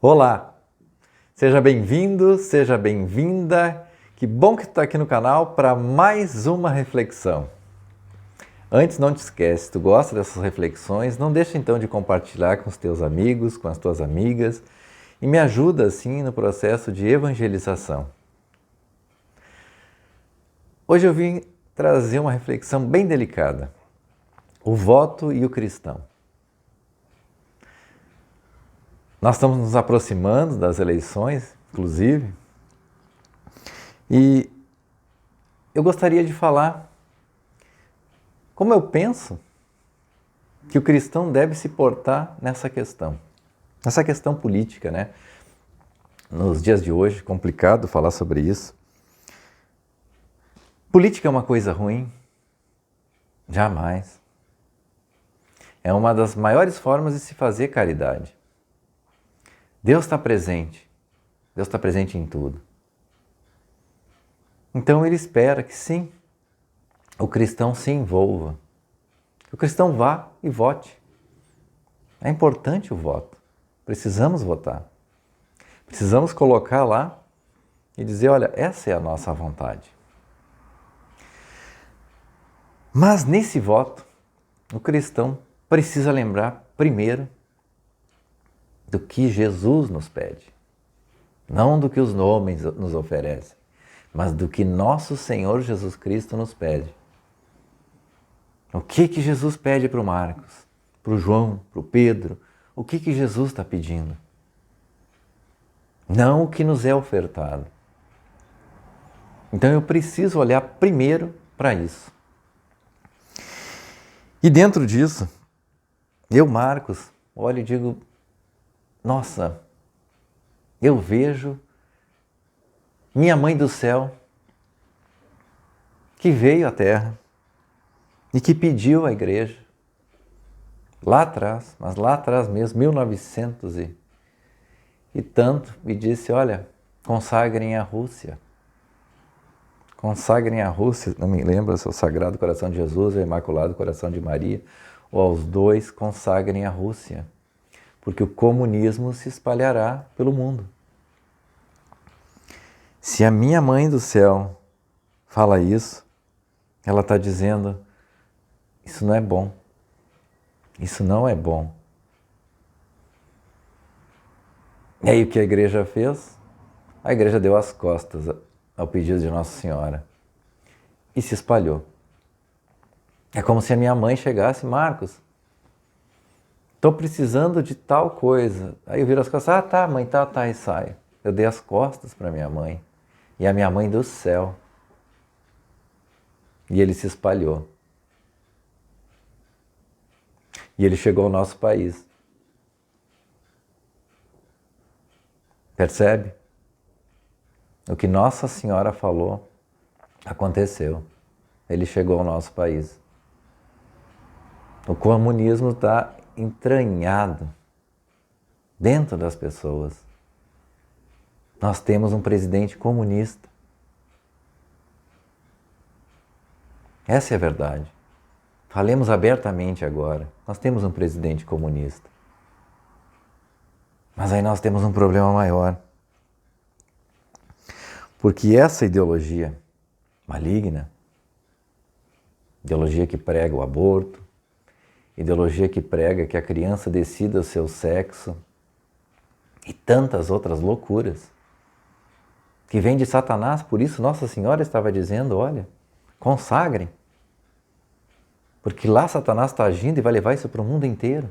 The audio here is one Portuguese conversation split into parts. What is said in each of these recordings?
Olá, seja bem-vindo, seja bem-vinda. Que bom que tu está aqui no canal para mais uma reflexão. Antes, não te esquece, se tu gosta dessas reflexões, não deixa então de compartilhar com os teus amigos, com as tuas amigas e me ajuda assim no processo de evangelização. Hoje eu vim trazer uma reflexão bem delicada. O voto e o cristão. Nós estamos nos aproximando das eleições, inclusive, e eu gostaria de falar como eu penso que o cristão deve se portar nessa questão política, né? Nos dias de hoje, complicado falar sobre isso. Política é uma coisa ruim? Jamais. É uma das maiores formas de se fazer caridade. Deus está presente em tudo. Então ele espera que sim, o cristão se envolva, que o cristão vá e vote. É importante o voto, precisamos votar. Precisamos colocar lá e dizer, olha, essa é a nossa vontade. Mas nesse voto, o cristão precisa lembrar primeiro do que Jesus nos pede. Não do que os homens nos oferecem, mas do que nosso Senhor Jesus Cristo nos pede. O que Jesus pede para o Marcos, para o João, para o Pedro? O que Jesus está pedindo? Não o que nos é ofertado. Então eu preciso olhar primeiro para isso. E dentro disso, eu, Marcos, olho e digo, nossa, eu vejo minha mãe do céu que veio à terra e que pediu à igreja, lá atrás, mas lá atrás mesmo, 1900 e tanto, me disse, olha, consagrem a Rússia. Consagrem a Rússia, não me lembro se é o Sagrado Coração de Jesus ou o Imaculado Coração de Maria, ou aos dois consagrem a Rússia. Porque o comunismo se espalhará pelo mundo. Se a minha mãe do céu fala isso, ela está dizendo, isso não é bom. Isso não é bom. E aí o que a igreja fez? A igreja deu as costas ao pedido de Nossa Senhora e se espalhou. É como se a minha mãe chegasse, Marcos, estou precisando de tal coisa. Aí eu viro as costas, tá, mãe, tá, e saio. Eu dei as costas para minha mãe. E a minha mãe do céu. E ele se espalhou. E ele chegou ao nosso país. Percebe? O que Nossa Senhora falou aconteceu. Ele chegou ao nosso país. O comunismo está entranhado dentro das pessoas. Nós temos um presidente comunista. Essa é a verdade. Falemos abertamente agora. Nós temos um presidente comunista. Mas aí nós temos um problema maior. Porque essa ideologia maligna, ideologia que prega o aborto, ideologia que prega que a criança decida o seu sexo e tantas outras loucuras que vem de Satanás. Por isso Nossa Senhora estava dizendo, olha, consagrem, porque lá Satanás está agindo e vai levar isso para o mundo inteiro.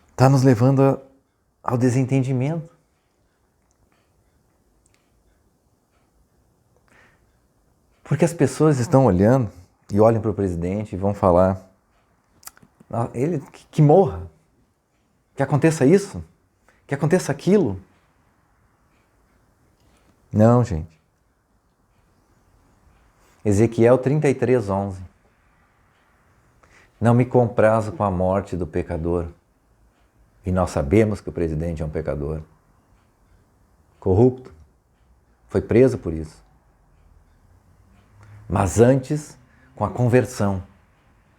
Está nos levando ao desentendimento. Porque as pessoas estão olhando e olham para o presidente e vão falar, ele que morra, que aconteça isso, que aconteça aquilo. Não, gente. Ezequiel 33:11. Não me comprazo com a morte do pecador. E nós sabemos que o presidente é um pecador. Corrupto. Foi preso por isso. Mas antes, com a conversão.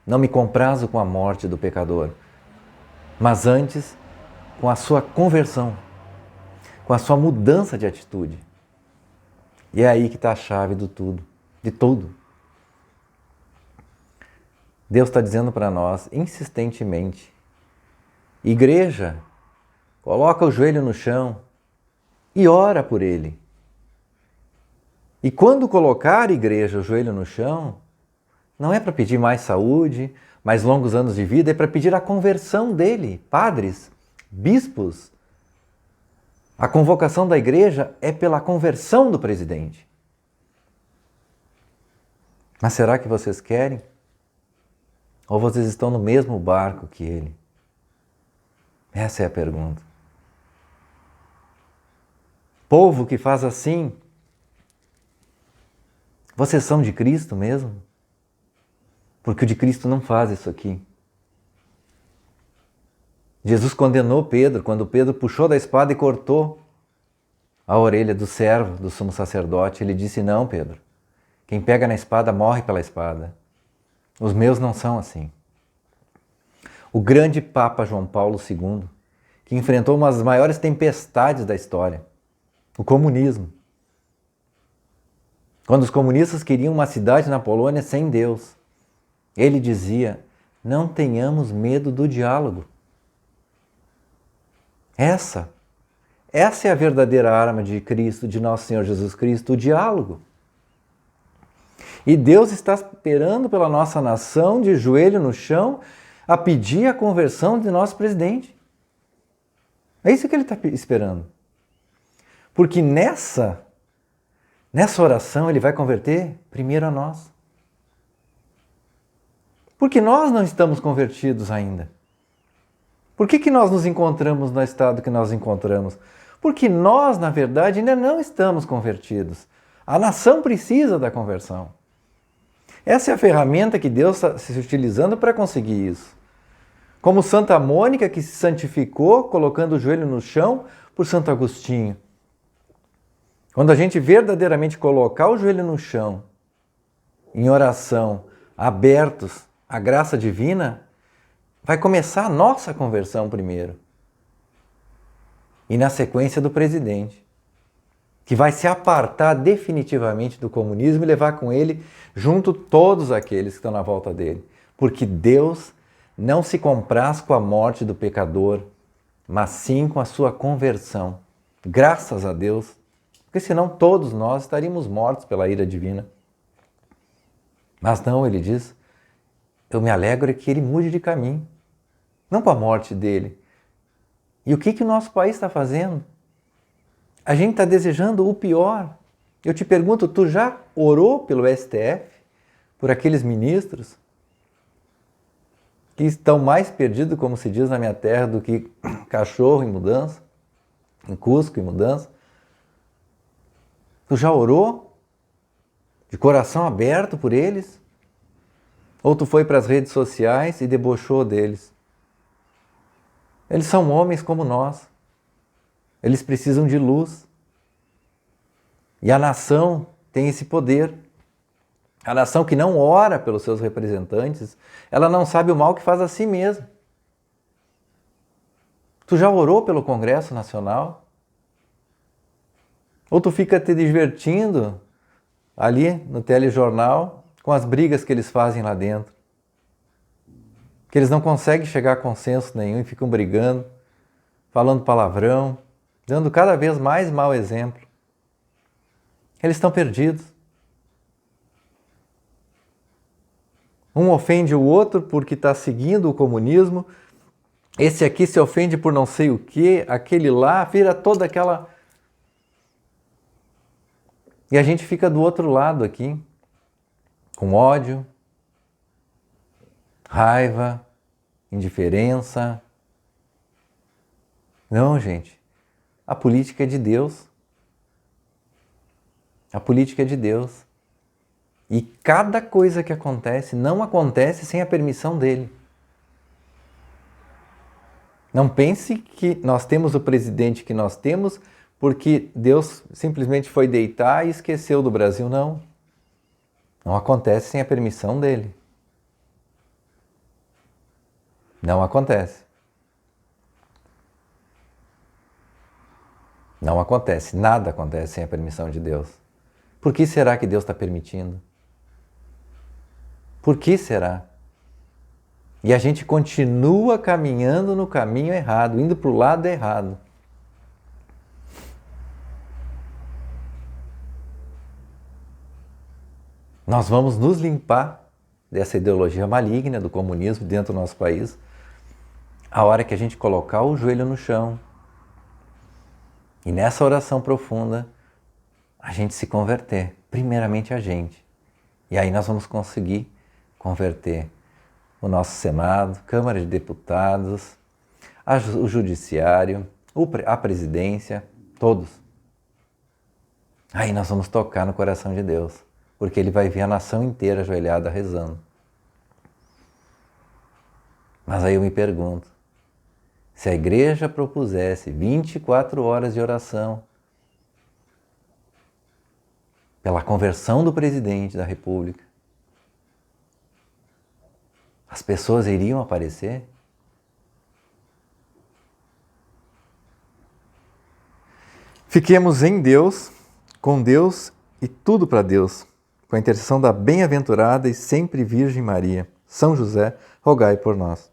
Não me comprazo com a morte do pecador. Mas antes, com a sua conversão, com a sua mudança de atitude. E é aí que está a chave do tudo, de tudo. Deus está dizendo para nós, insistentemente, igreja, coloca o joelho no chão e ora por ele. E quando colocar, igreja, o joelho no chão, não é para pedir mais saúde, mais longos anos de vida, é para pedir a conversão dele. Padres, bispos, a convocação da igreja é pela conversão do presidente. Mas será que vocês querem? Ou vocês estão no mesmo barco que ele? Essa é a pergunta. Povo que faz assim, vocês são de Cristo mesmo? Porque o de Cristo não faz isso aqui. Jesus condenou Pedro quando Pedro puxou da espada e cortou a orelha do servo do sumo sacerdote. Ele disse, não, Pedro, quem pega na espada morre pela espada. Os meus não são assim. O grande Papa João Paulo II, que enfrentou uma das maiores tempestades da história, o comunismo. Quando os comunistas queriam uma cidade na Polônia sem Deus, ele dizia, não tenhamos medo do diálogo. Essa é a verdadeira arma de Cristo, de nosso Senhor Jesus Cristo, o diálogo. E Deus está esperando pela nossa nação, de joelho no chão, a pedir a conversão de nosso presidente. É isso que ele está esperando. Porque nessa oração ele vai converter primeiro a nós. Porque nós não estamos convertidos ainda. Por que nós nos encontramos no estado que nós encontramos? Porque nós, na verdade, ainda não estamos convertidos. A nação precisa da conversão. Essa é a ferramenta que Deus está se utilizando para conseguir isso. Como Santa Mônica, que se santificou colocando o joelho no chão por Santo Agostinho. Quando a gente verdadeiramente colocar o joelho no chão, em oração, abertos à graça divina, vai começar a nossa conversão primeiro. E na sequência do presidente, que vai se apartar definitivamente do comunismo e levar com ele junto todos aqueles que estão na volta dele. Porque Deus não se compraz com a morte do pecador, mas sim com a sua conversão. Graças a Deus, porque senão todos nós estaríamos mortos pela ira divina. Mas não, ele diz, eu me alegro que ele mude de caminho, não com a morte dele. E o que o nosso país está fazendo? A gente está desejando o pior. Eu te pergunto, tu já orou pelo STF? Por aqueles ministros que estão mais perdidos, como se diz na minha terra, do que cachorro em mudança, em Cusco em mudança? Tu já orou? De coração aberto por eles? Ou tu foi para as redes sociais e debochou deles? Eles são homens como nós. Eles precisam de luz. E a nação tem esse poder. A nação que não ora pelos seus representantes, ela não sabe o mal que faz a si mesma. Tu já orou pelo Congresso Nacional? Ou tu fica te divertindo ali no telejornal com as brigas que eles fazem lá dentro? Que eles não conseguem chegar a consenso nenhum e ficam brigando, falando palavrão, dando cada vez mais mau exemplo. Eles estão perdidos. Um ofende o outro porque está seguindo o comunismo, esse aqui se ofende por não sei o quê, aquele lá, vira toda aquela... E a gente fica do outro lado aqui, com ódio, raiva, indiferença. Não, gente. A política é de Deus. A política é de Deus. E cada coisa que acontece não acontece sem a permissão dele. Não pense que nós temos o presidente que nós temos porque Deus simplesmente foi deitar e esqueceu do Brasil. Não. Não acontece sem a permissão dele. Não acontece. Não acontece, nada acontece sem a permissão de Deus. Por que será que Deus está permitindo? Por que será? E a gente continua caminhando no caminho errado, indo para o lado errado. Nós vamos nos limpar dessa ideologia maligna do comunismo dentro do nosso país a hora que a gente colocar o joelho no chão e nessa oração profunda a gente se converter, primeiramente a gente. E aí nós vamos conseguir converter o nosso Senado, Câmara de Deputados, o Judiciário, a Presidência, todos. Aí nós vamos tocar no coração de Deus, porque Ele vai ver a nação inteira ajoelhada rezando. Mas aí eu me pergunto, se a igreja propusesse 24 horas de oração pela conversão do presidente da República, as pessoas iriam aparecer? Fiquemos em Deus, com Deus e tudo para Deus, com a intercessão da bem-aventurada e sempre Virgem Maria. São José, rogai por nós.